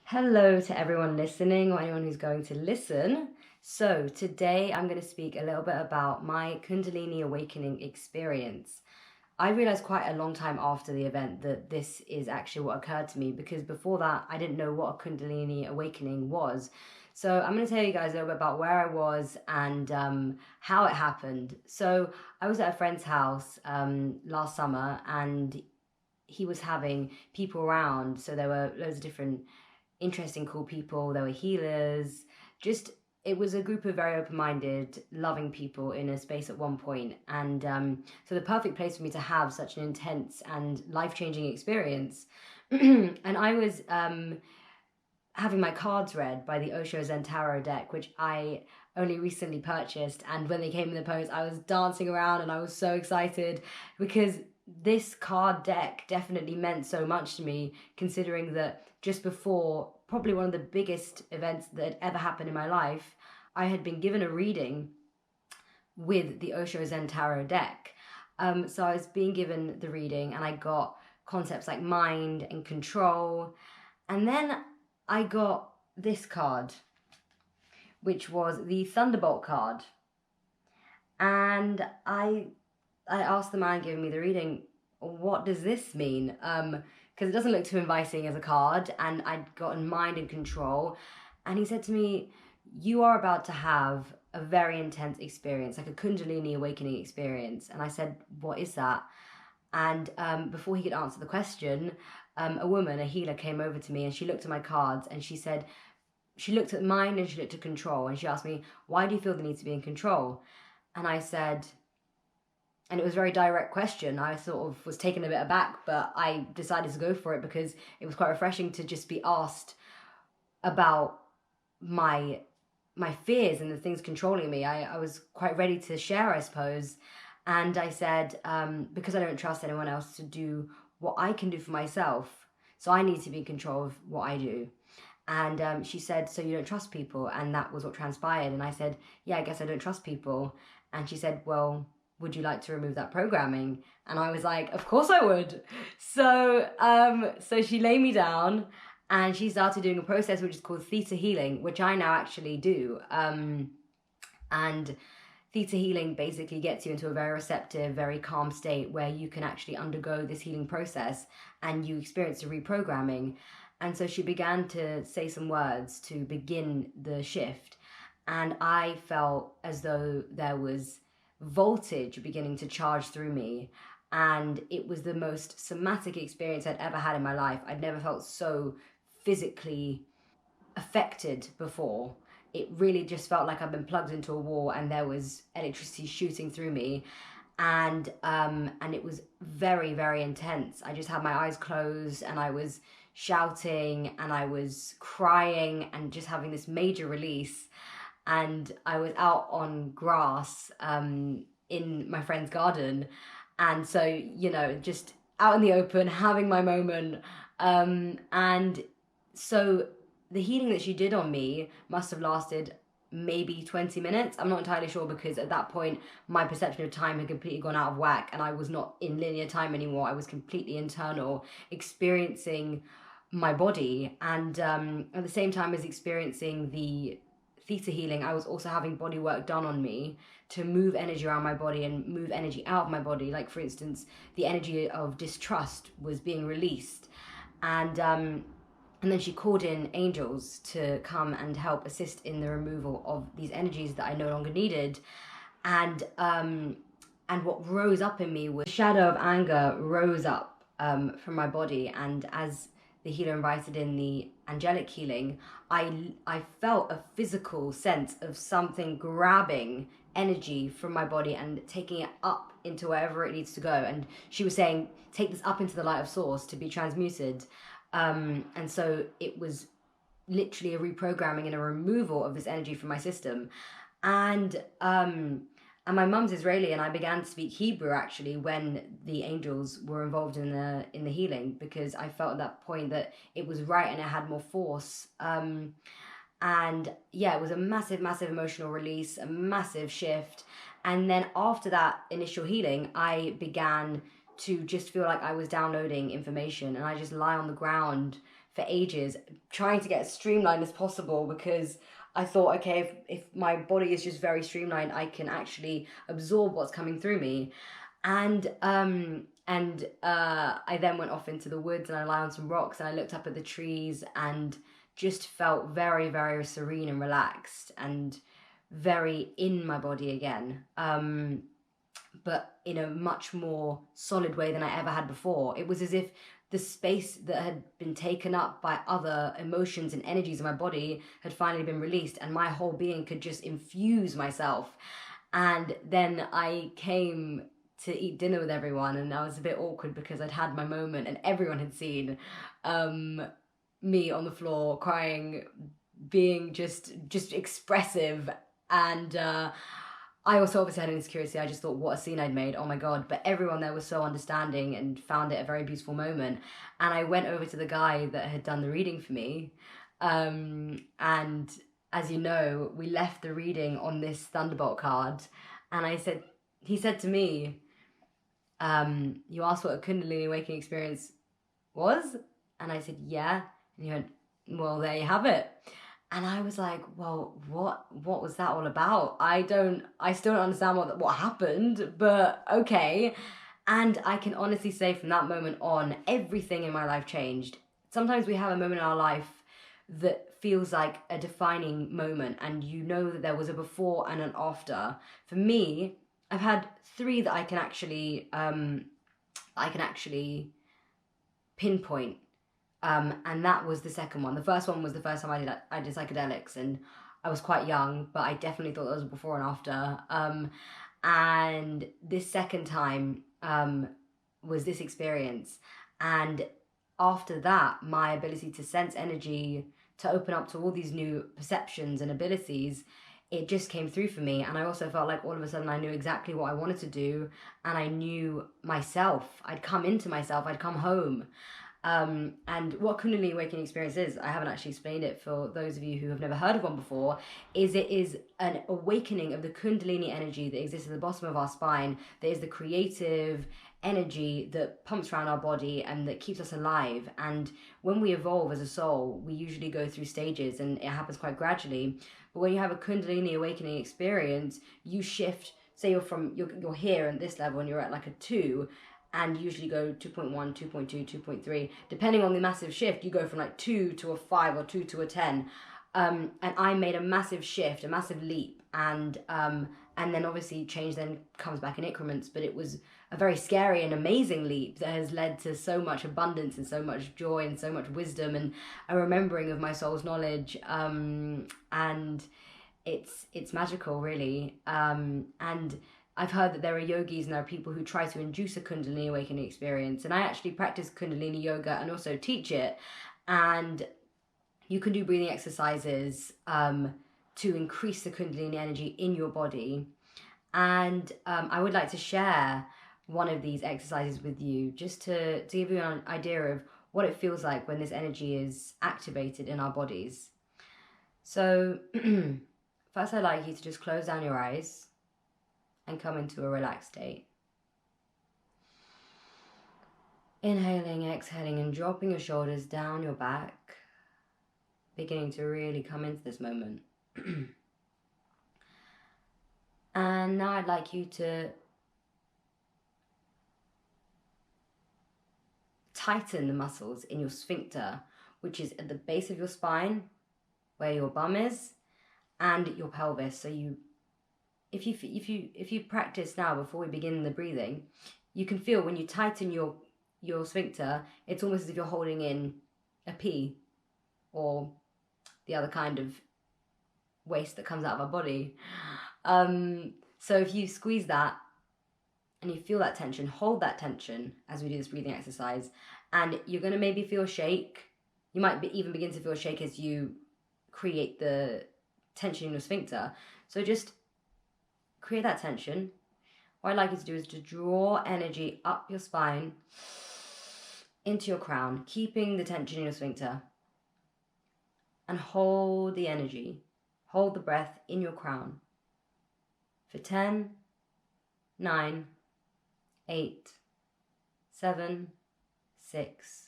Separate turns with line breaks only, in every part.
Hello to everyone listening or anyone who's going to listen. So today I'm going to speak a little bit about my Kundalini Awakening experience. I realized quite a long time after the event that this is actually what occurred to me, because before that I didn't know what a Kundalini Awakening was. So I'm going to tell you guys a little bit about where I was and how it happened. So I was at a friend's house last summer, and he was having people around. So there were loads of different interesting, cool people. There were healers. Just, it was a group of very open-minded, loving people in a space at one point. And so the perfect place for me to have such an intense and life-changing experience. And I was having my cards read by the Osho Zen Tarot deck, which I only recently purchased. And when they came in the post, I was dancing around and I was so excited because this card deck definitely meant so much to me, considering that just before probably one of the biggest events that had ever happened in my life, I had been given a reading with the Osho Zen Tarot deck. So I was being given the reading and I got concepts like mind and control. And then I got this card, which was the Thunderbolt card. And I asked the man giving me the reading, what does this mean? Because it doesn't look too inviting as a card, and I'd gotten mind and control. And he said to me, you are about to have a very intense experience, like a Kundalini Awakening experience. And I said, what is that? And before he could answer the question, a woman, a healer, came over to me and she looked at my cards and she said, she looked at mind and she looked at control, and she asked me, why do you feel the need to be in control? And I said, and it was a very direct question. I sort of was taken a bit aback, but I decided to go for it because it was quite refreshing to just be asked about my fears and the things controlling me. I was quite ready to share, I suppose. And I said, because I don't trust anyone else to do what I can do for myself, so I need to be in control of what I do. And she said, so you don't trust people? And that was what transpired. And I said, yeah, I guess I don't trust people. And she said, well, would you like to remove that programming? And I was like, of course I would. So she laid me down and she started doing a process which is called theta healing, which I now actually do. And theta healing basically gets you into a very receptive, very calm state where you can actually undergo this healing process and you experience a reprogramming. And so she began to say some words to begin the shift. And I felt as though there was voltage beginning to charge through me. And it was the most somatic experience I'd ever had in my life. I'd never felt so physically affected before. It really just felt like I'd been plugged into a wall and there was electricity shooting through me. And it was very, very intense. I just had my eyes closed and I was shouting and I was crying and just having this major release. And I was out on grass in my friend's garden. And so, you know, just out in the open, having my moment. And so the healing that she did on me must have lasted maybe 20 minutes. I'm not entirely sure, because at that point my perception of time had completely gone out of whack and I was not in linear time anymore. I was completely internal, experiencing my body, and at the same time as experiencing the theta healing, I was also having body work done on me to move energy around my body and move energy out of my body. Like, for instance, the energy of distrust was being released, and then she called in angels to come and help assist in the removal of these energies that I no longer needed. And what rose up in me was the shadow of anger rose up from my body. And as the healer invited in the angelic healing, I felt a physical sense of something grabbing energy from my body and taking it up into wherever it needs to go. And she was saying, take this up into the light of source to be transmuted. And so it was literally a reprogramming and a removal of this energy from my system. And my mum's Israeli, and I began to speak Hebrew actually when the angels were involved in the healing, because I felt at that point that it was right and it had more force. And yeah, it was a massive, massive emotional release, a massive shift. And then after that initial healing, I began to just feel like I was downloading information, and I just lie on the ground for ages, trying to get as streamlined as possible, because I thought, okay, if my body is just very streamlined, I can actually absorb what's coming through me. And I then went off into the woods and I lay on some rocks and I looked up at the trees and just felt very, very serene and relaxed and very in my body again. But in a much more solid way than I ever had before. It was as if the space that had been taken up by other emotions and energies in my body had finally been released, and my whole being could just infuse myself. And then I came to eat dinner with everyone, and I was a bit awkward because I'd had my moment and everyone had seen me on the floor crying, being just expressive. And I also obviously had an insecurity. I just thought, what a scene I'd made. Oh my God. But everyone there was so understanding and found it a very beautiful moment. And I went over to the guy that had done the reading for me. And as you know, we left the reading on this Thunderbolt card. And he said to me, you asked what a Kundalini Awakening Experience was? And I said, yeah. And he went, well, there you have it. And I was like, well, what was that all about? I still don't understand what happened, but okay. And I can honestly say from that moment on, everything in my life changed. Sometimes we have a moment in our life that feels like a defining moment, and you know that there was a before and an after. For me, I've had 3 that I can actually pinpoint. And that was the second one. The first one was the first time I did psychedelics, and I was quite young, but I definitely thought there was a before and after. And this second time was this experience. And after that, my ability to sense energy, to open up to all these new perceptions and abilities, it just came through for me. And I also felt like all of a sudden I knew exactly what I wanted to do, and I knew myself. I'd come into myself, I'd come home. And what Kundalini Awakening Experience is, I haven't actually explained it for those of you who have never heard of one before, it is an awakening of the Kundalini energy that exists at the bottom of our spine, that is the creative energy that pumps around our body and that keeps us alive. And when we evolve as a soul, we usually go through stages, and it happens quite gradually. But when you have a Kundalini Awakening experience, you shift. Say you're here at this level and you're at like a 2, and usually go 2.1, 2.2, 2.3. Depending on the massive shift, you go from like 2 to a 5 or 2 to a 10. And I made a massive shift, a massive leap. And then obviously change then comes back in increments. But it was a very scary and amazing leap that has led to so much abundance and so much joy and so much wisdom and a remembering of my soul's knowledge. And it's magical, really. And I've heard that there are yogis and there are people who try to induce a Kundalini Awakening experience. And I actually practice Kundalini yoga and also teach it. And you can do breathing exercises to increase the Kundalini energy in your body. And I would like to share one of these exercises with you, just to give you an idea of what it feels like when this energy is activated in our bodies. So first I'd like you to just close down your eyes and come into a relaxed state. Inhaling, exhaling, and dropping your shoulders down your back, beginning to really come into this moment. And now I'd like you to tighten the muscles in your sphincter, which is at the base of your spine, where your bum is, and your pelvis. So if you practice now before we begin the breathing, you can feel when you tighten your sphincter, it's almost as if you're holding in a pea or the other kind of waste that comes out of our body. So if you squeeze that and you feel that tension, hold that tension as we do this breathing exercise, and you're going to maybe feel a shake. You might even begin to feel a shake as you create the tension in your sphincter. So just create that tension. What I'd like you to do is to draw energy up your spine into your crown, keeping the tension in your sphincter, and hold the energy. Hold the breath in your crown for 10, 9, 8, 7, 6,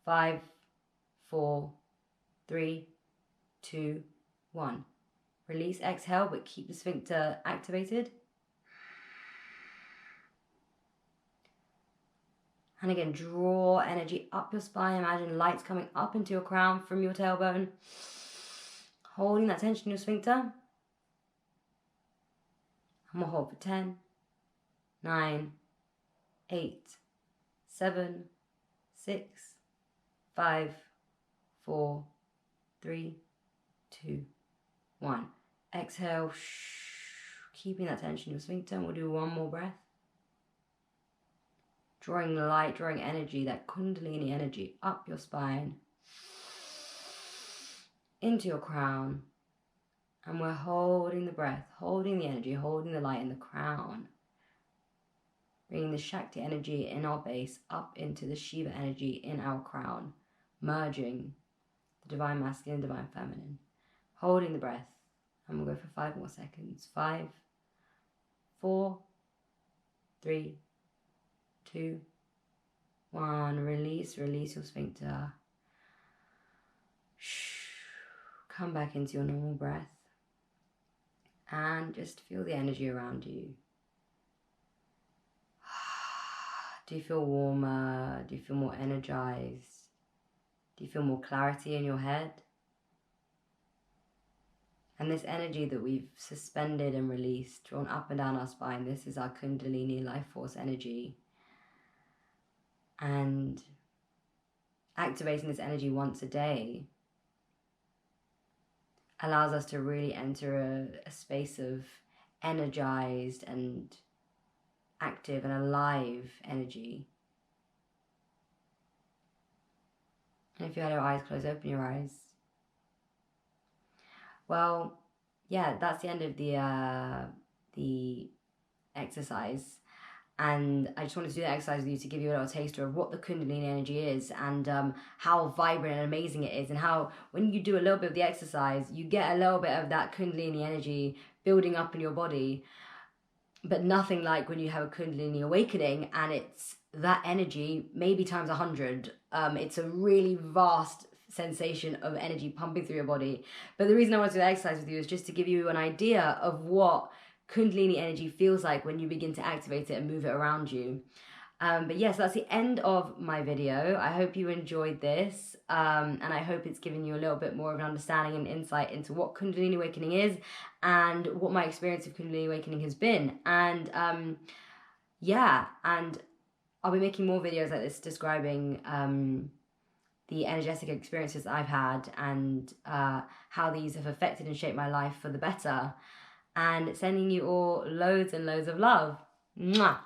5, 4, 3, 2, 1. Release, exhale, but keep the sphincter activated. And again, draw energy up your spine. Imagine lights coming up into your crown from your tailbone. Holding that tension in your sphincter. And we'll hold for 10, 9, 8, 7, 6, 5, 4, 3, 2, 1. Exhale, keeping that tension in your sphincter. And we'll do one more breath. Drawing light, drawing energy, that Kundalini energy up your spine, into your crown. And we're holding the breath, holding the energy, holding the light in the crown. Bringing the Shakti energy in our base up into the Shiva energy in our crown. Merging the divine masculine, divine feminine. Holding the breath. And we'll go for 5 more seconds. 5, 4, 3, 2, 1. Release your sphincter. Come back into your normal breath. And just feel the energy around you. Do you feel warmer? Do you feel more energized? Do you feel more clarity in your head? And this energy that we've suspended and released, drawn up and down our spine, this is our Kundalini life force energy. And activating this energy once a day allows us to really enter a space of energized and active and alive energy. And if you had your eyes closed, open your eyes. Well, yeah, that's the end of the exercise. And I just wanted to do that exercise with you to give you a little taster of what the Kundalini energy is and how vibrant and amazing it is, and how when you do a little bit of the exercise, you get a little bit of that Kundalini energy building up in your body, but nothing like when you have a Kundalini awakening and it's that energy maybe times 100. It's a really vast sensation of energy pumping through your body. But the reason I want to do that exercise with you is just to give you an idea of what Kundalini energy feels like when you begin to activate it and move it around you. But yes, that's the end of my video. I hope you enjoyed this, and I hope it's given you a little bit more of an understanding and insight into what Kundalini Awakening is and what my experience of Kundalini Awakening has been. And yeah, and I'll be making more videos like this describing the energetic experiences I've had and how these have affected and shaped my life for the better. And sending you all loads and loads of love. Mwah!